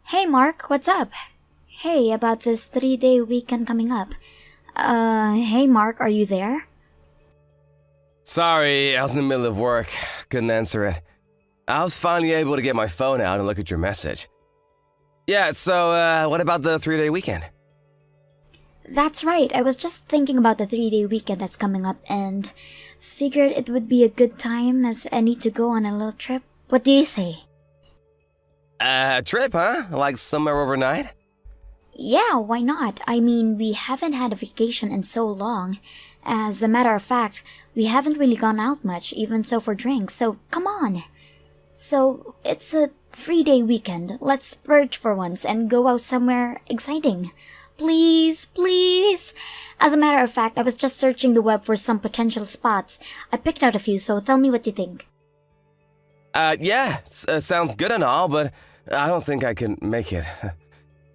Hey Mark, what's up? Hey, about this 3-day weekend coming up. Hey Mark, are you there? Sorry, I was in the middle of work. Couldn't answer it. I was finally able to get my phone out and look at your message. Yeah, so, what about the 3-day weekend? That's right, I was just thinking about the 3-day weekend that's coming up and figured it would be a good time as any to go on a little trip. What do you say? A trip, huh? Like somewhere overnight? Yeah, why not? I mean, we haven't had a vacation in so long. As a matter of fact, we haven't really gone out much, even so for drinks, so come on. So, it's a 3-day weekend. Let's splurge for once and go out somewhere exciting. Please, please. As a matter of fact, I was just searching the web for some potential spots. I picked out a few, so tell me what you think. Yeah, sounds good and all, but I don't think I can make it.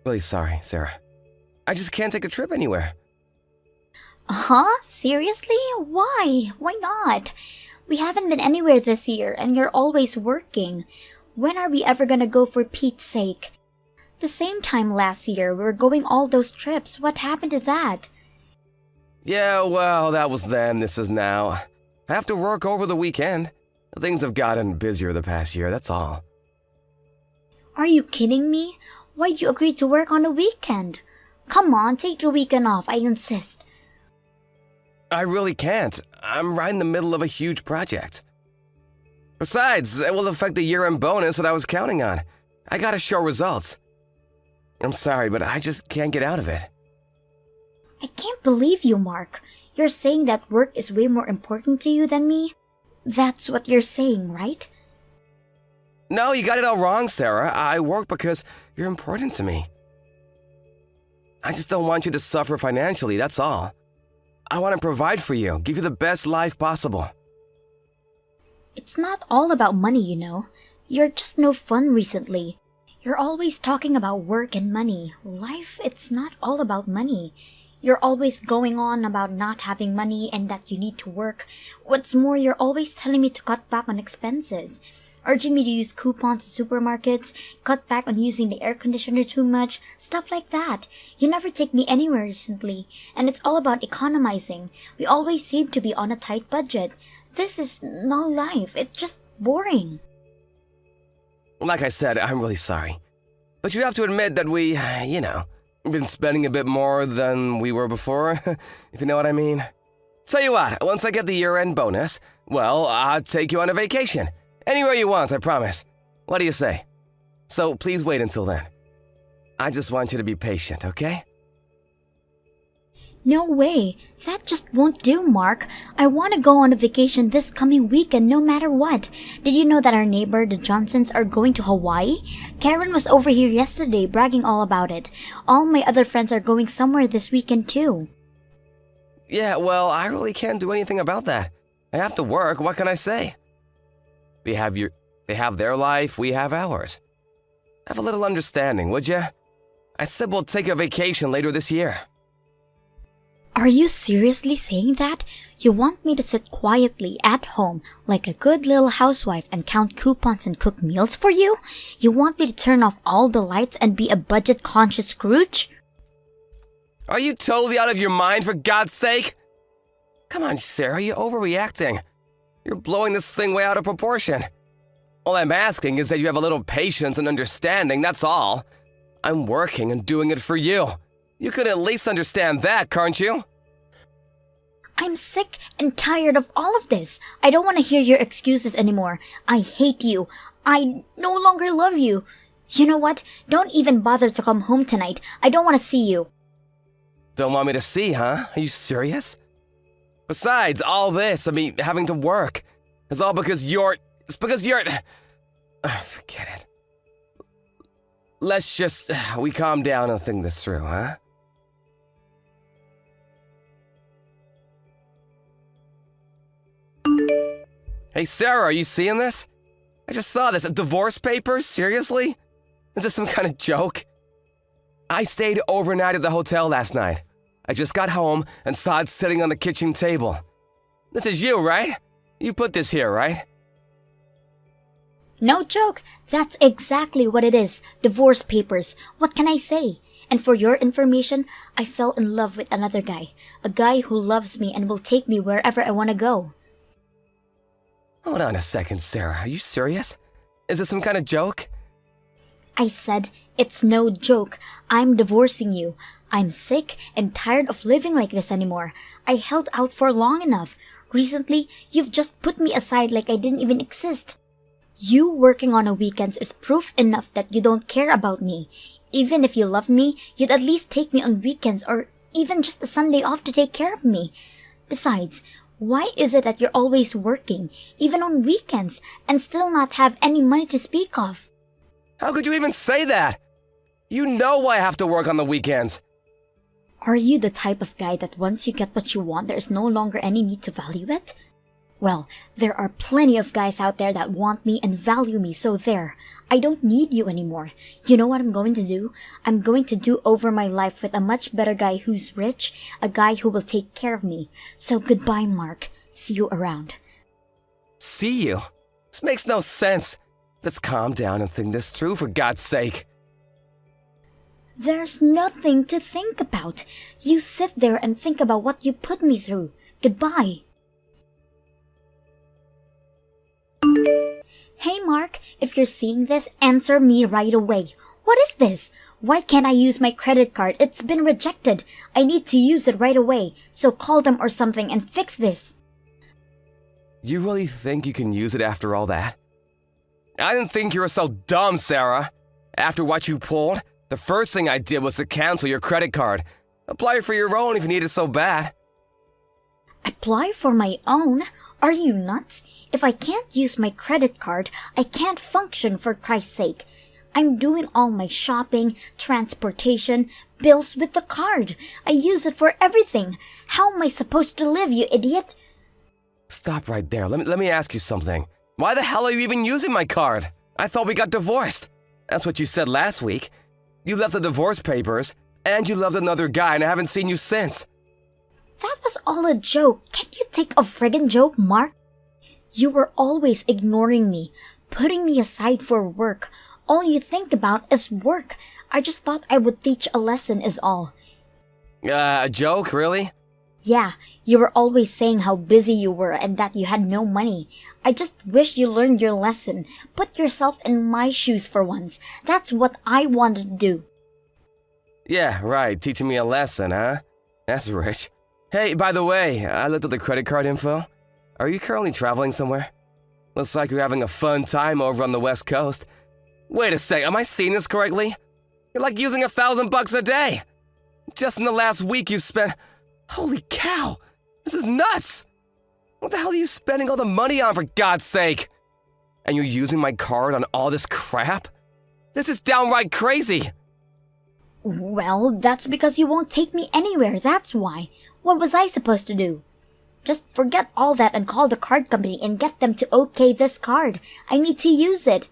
Really sorry, Sarah. I just can't take a trip anywhere. Huh? Seriously? Why? Why not? We haven't been anywhere this year, and you're always working. When are we ever gonna go for Pete's sake? The same time last year, we were going all those trips. What happened to that? Yeah, well, that was then, this is now. I have to work over the weekend. Things have gotten busier the past year, that's all. Are you kidding me? Why'd you agree to work on the weekend? Come on, take the weekend off, I insist. I really can't. I'm right in the middle of a huge project. Besides, it will affect the year-end bonus that I was counting on. I gotta show results. I'm sorry, but I just can't get out of it. I can't believe you, Mark. You're saying that work is way more important to you than me? That's what you're saying, right? No, you got it all wrong, Sarah. I work because you're important to me. I just don't want you to suffer financially, that's all. I want to provide for you, give you the best life possible. It's not all about money, you know. You're just no fun recently. You're always talking about work and money. Life, it's not all about money. You're always going on about not having money and that you need to work. What's more, you're always telling me to cut back on expenses, urging me to use coupons at supermarkets, cut back on using the air conditioner too much, stuff like that. You never take me anywhere recently, and it's all about economizing. We always seem to be on a tight budget. This is no life. It's just boring. Like I said, I'm really sorry. But you have to admit that we, been spending a bit more than we were before, if you know what I mean. Tell you what, once I get the year-end bonus, well, I'll take you on a vacation. Anywhere you want, I promise. What do you say? So please wait until then. I just want you to be patient, okay? No way. That just won't do, Mark. I want to go on a vacation this coming weekend no matter what. Did you know that our neighbor, the Johnsons, are going to Hawaii? Karen was over here yesterday bragging all about it. All my other friends are going somewhere this weekend too. Yeah, well, I really can't do anything about that. I have to work, what can I say? They have their life, we have ours. Have a little understanding, would ya? I said we'll take a vacation later this year. Are you seriously saying that? You want me to sit quietly at home like a good little housewife and count coupons and cook meals for you? You want me to turn off all the lights and be a budget-conscious Scrooge? Are you totally out of your mind, for God's sake? Come on, Sarah, you're overreacting. You're blowing this thing way out of proportion. All I'm asking is that you have a little patience and understanding, that's all. I'm working and doing it for you. You could at least understand that, can't you? I'm sick and tired of all of this. I don't want to hear your excuses anymore. I hate you. I no longer love you. You know what? Don't even bother to come home tonight. I don't want to see you. Don't want me to see, huh? Are you serious? Besides, all this, having to work, is all because it's because you're... forget it. Let's just, we calm down and think this through, huh? Hey, Sarah, are you seeing this? I just saw this. Divorce papers? Seriously? Is this some kind of joke? I stayed overnight at the hotel last night. I just got home and saw it sitting on the kitchen table. This is you, right? You put this here, right? No joke, that's exactly what it is. Divorce papers. What can I say? And for your information, I fell in love with another guy. A guy who loves me and will take me wherever I want to go. Hold on a second, Sarah. Are you serious? Is this some kind of joke? I said, it's no joke. I'm divorcing you. I'm sick and tired of living like this anymore. I held out for long enough. Recently, you've just put me aside like I didn't even exist. You working on a weekends is proof enough that you don't care about me. Even if you loved me, you'd at least take me on weekends or even just a Sunday off to take care of me. Besides, why is it that you're always working, even on weekends, and still not have any money to speak of? How could you even say that? You know why I have to work on the weekends. Are you the type of guy that once you get what you want, there's no longer any need to value it? Well, there are plenty of guys out there that want me and value me, so there. I don't need you anymore. You know what I'm going to do? I'm going to do over my life with a much better guy who's rich, a guy who will take care of me. So goodbye, Mark. See you around. See you? This makes no sense. Let's calm down and think this through, for God's sake. There's nothing to think about. You sit there and think about what you put me through. Goodbye. Hey Mark, if you're seeing this, answer me right away. What is this? Why can't I use my credit card? It's been rejected. I need to use it right away. So call them or something and fix this. You really think you can use it after all that? I didn't think you were so dumb, Sarah. After what you pulled, the first thing I did was to cancel your credit card. Apply for your own if you need it so bad. Apply for my own? Are you nuts? If I can't use my credit card, I can't function, for Christ's sake. I'm doing all my shopping, transportation, bills with the card. I use it for everything. How am I supposed to live, you idiot? Stop right there. Let me ask you something. Why the hell are you even using my card? I thought we got divorced. That's what you said last week. You left the divorce papers, and you loved another guy, and I haven't seen you since. That was all a joke. Can't you take a friggin' joke, Mark? You were always ignoring me, putting me aside for work. All you think about is work. I just thought I would teach a lesson is all. A joke, really? Yeah, you were always saying how busy you were and that you had no money. I just wish you learned your lesson. Put yourself in my shoes for once. That's what I wanted to do. Yeah, right. Teaching me a lesson, huh? That's rich. Hey, by the way, I looked at the credit card info. Are you currently traveling somewhere? Looks like you're having a fun time over on the West Coast. Wait a sec, am I seeing this correctly? You're like using $1,000 a day. Just in the last week you've spent... Holy cow! This is nuts! What the hell are you spending all the money on, for God's sake? And you're using my card on all this crap? This is downright crazy! Well, that's because you won't take me anywhere, that's why. What was I supposed to do? Just forget all that and call the card company and get them to okay this card. I need to use it.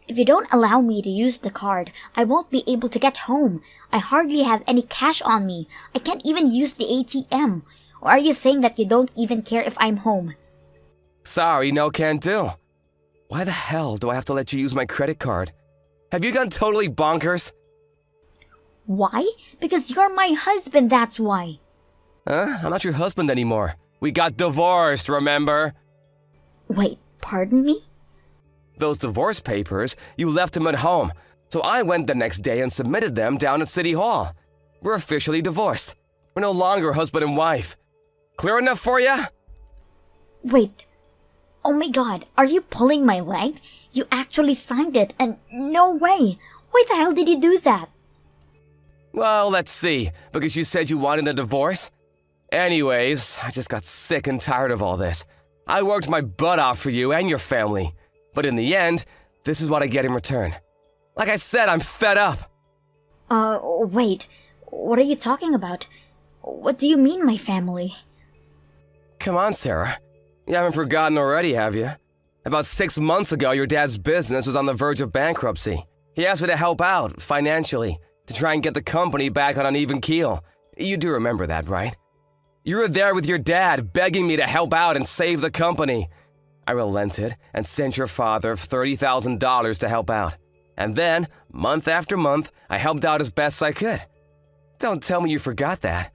If you don't allow me to use the card, I won't be able to get home. I hardly have any cash on me. I can't even use the ATM. Or are you saying that you don't even care if I'm home? Sorry, no can do. Why the hell do I have to let you use my credit card? Have you gone totally bonkers? Why? Because you're my husband, that's why. Huh? I'm not your husband anymore. We got divorced, remember? Wait, pardon me? Those divorce papers, you left them at home, so I went the next day and submitted them down at City Hall. We're officially divorced. We're no longer husband and wife. Clear enough for you? Wait. Oh my god, are you pulling my leg? You actually signed it, and no way. Why the hell did you do that? Well, let's see, because you said you wanted a divorce? Anyways, I just got sick and tired of all this. I worked my butt off for you and your family. But in the end, this is what I get in return. Like I said, I'm fed up. Wait. What are you talking about? What do you mean, my family? Come on, Sarah. You haven't forgotten already, have you? About 6 months ago, your dad's business was on the verge of bankruptcy. He asked me to help out, financially, to try and get the company back on an even keel. You do remember that, right? You were there with your dad, begging me to help out and save the company. I relented and sent your father $30,000 to help out. And then, month after month, I helped out as best I could. Don't tell me you forgot that.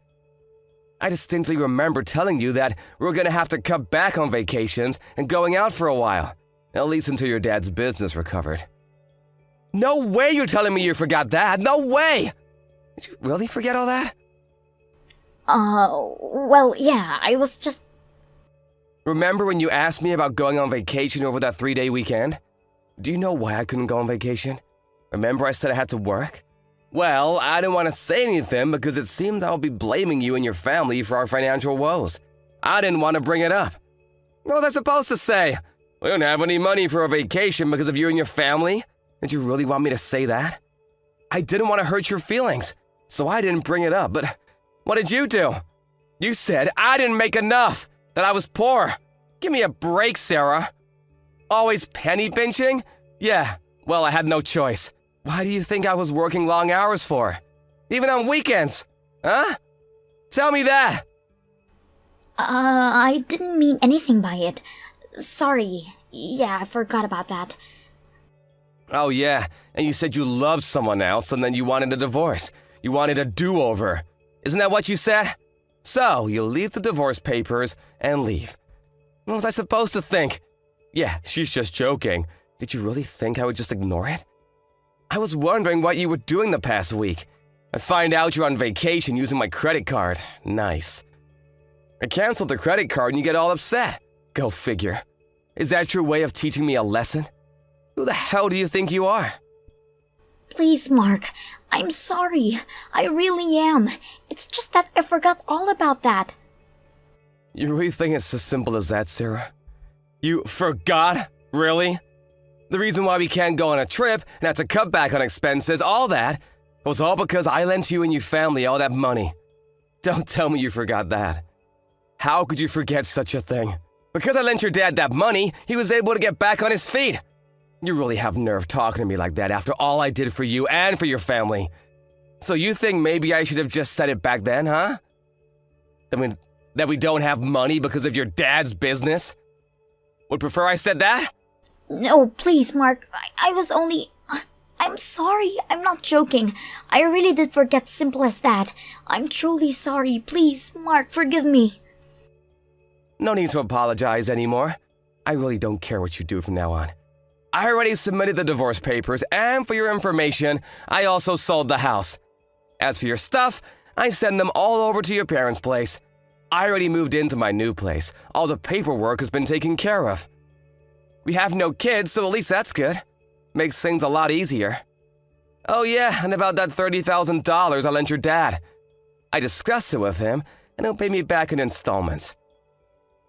I distinctly remember telling you that we were going to have to cut back on vacations and going out for a while, at least until your dad's business recovered. No way you're telling me you forgot that! No way! Did you really forget all that? Well, yeah, I was just... Remember when you asked me about going on vacation over that 3-day weekend? Do you know why I couldn't go on vacation? Remember I said I had to work? Well, I didn't want to say anything because it seemed I would be blaming you and your family for our financial woes. I didn't want to bring it up. What was I supposed to say? We don't have any money for a vacation because of you and your family? Did you really want me to say that? I didn't want to hurt your feelings, so I didn't bring it up, but what did you do? You said I didn't make enough, that I was poor. Give me a break, Sarah. Always penny pinching? Yeah, well, I had no choice. Why do you think I was working long hours for? Even on weekends? Huh? Tell me that! I didn't mean anything by it. Sorry. Yeah, I forgot about that. Oh yeah, and you said you loved someone else and then you wanted a divorce. You wanted a do-over. Isn't that what you said? So, you leave the divorce papers and leave. What was I supposed to think? Yeah, she's just joking. Did you really think I would just ignore it? I was wondering what you were doing the past week. I find out you're on vacation using my credit card. Nice. I canceled the credit card and you get all upset. Go figure. Is that your way of teaching me a lesson? Who the hell do you think you are? Please, Mark. I'm sorry. I really am. It's just that I forgot all about that. You really think it's as simple as that, Sarah? You forgot? Really? The reason why we can't go on a trip and have to cut back on expenses, all that, was all because I lent you and your family all that money. Don't tell me you forgot that. How could you forget such a thing? Because I lent your dad that money, he was able to get back on his feet. You really have nerve talking to me like that after all I did for you and for your family. So you think maybe I should have just said it back then, huh? That we don't have money because of your dad's business? Would prefer I said that? No, please, Mark. I was only... I'm sorry. I'm not joking. I really did forget, simple as that. I'm truly sorry. Please, Mark, forgive me. No need to apologize anymore. I really don't care what you do from now on. I already submitted the divorce papers, and for your information, I also sold the house. As for your stuff, I send them all over to your parents' place. I already moved into my new place. All the paperwork has been taken care of. We have no kids, so at least that's good. Makes things a lot easier. Oh yeah, and about that $30,000 I lent your dad. I discussed it with him, and he'll pay me back in installments.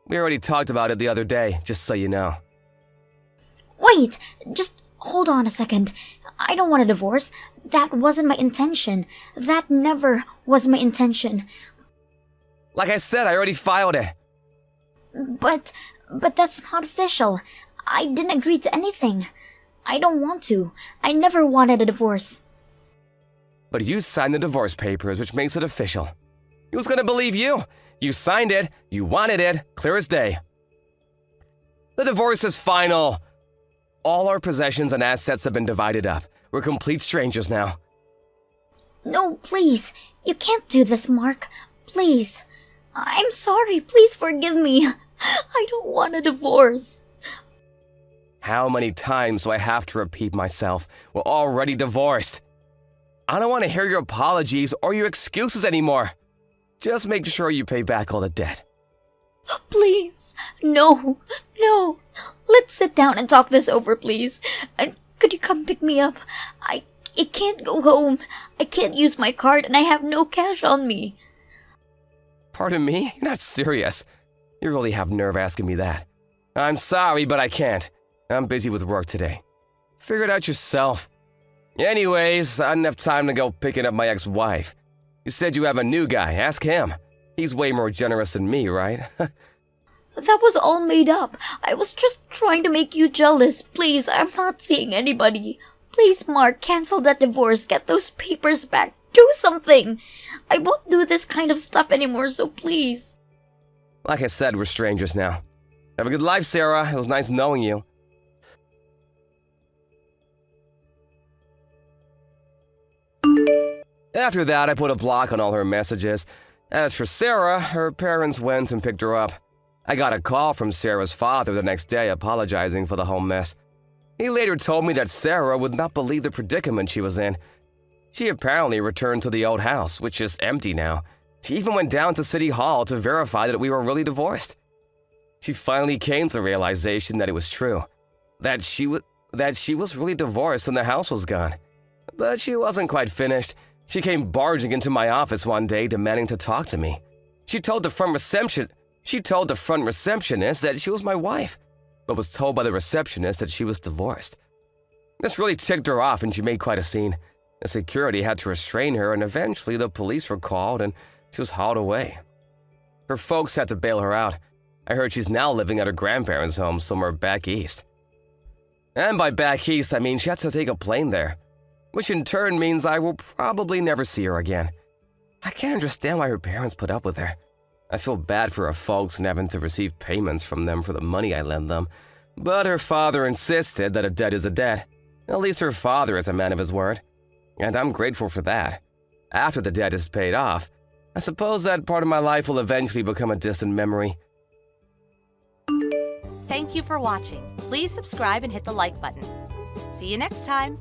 We already talked about it the other day, just so you know. Wait, just hold on a second. I don't want a divorce. That wasn't my intention. That never was my intention. Like I said, I already filed it. But that's not official. I didn't agree to anything. I don't want to. I never wanted a divorce. But you signed the divorce papers, which makes it official. Who's gonna believe you? You signed it, you wanted it, clear as day. The divorce is final. All our possessions and assets have been divided up. We're complete strangers now. No, please. You can't do this, Mark. Please. I'm sorry. Please forgive me. I don't want a divorce. How many times do I have to repeat myself? We're already divorced. I don't want to hear your apologies or your excuses anymore. Just make sure you pay back all the debt. Please. No. Let's sit down and talk this over, please. Could you come pick me up? I can't go home. I can't use my card and I have no cash on me. Pardon me? You're not serious. You really have nerve asking me that. I'm sorry, but I can't. I'm busy with work today. Figure it out yourself. Anyways, I didn't have time to go picking up my ex-wife. You said you have a new guy. Ask him. He's way more generous than me, right? That was all made up. I was just trying to make you jealous. Please, I'm not seeing anybody. Please, Mark, cancel that divorce. Get those papers back. Do something. I won't do this kind of stuff anymore, so please. Like I said, we're strangers now. Have a good life, Sarah. It was nice knowing you. After that, I put a block on all her messages. As for Sarah, her parents went and picked her up. I got a call from Sarah's father the next day apologizing for the whole mess. He later told me that Sarah would not believe the predicament she was in. She apparently returned to the old house, which is empty now. She even went down to City Hall to verify that we were really divorced. She finally came to the realization that it was true, that she was really divorced and the house was gone. But she wasn't quite finished. She came barging into my office one day demanding to talk to me. She told the front receptionist that she was my wife, but was told by the receptionist that she was divorced. This really ticked her off and she made quite a scene. The security had to restrain her and eventually the police were called and she was hauled away. Her folks had to bail her out. I heard she's now living at her grandparents' home somewhere back east. And by back east, I mean she had to take a plane there, which in turn means I will probably never see her again. I can't understand why her parents put up with her. I feel bad for her folks and having to receive payments from them for the money I lend them, but her father insisted that a debt is a debt. At least her father is a man of his word, and I'm grateful for that. After the debt is paid off, I suppose that part of my life will eventually become a distant memory. Thank you for watching. Please subscribe and hit the like button. See you next time.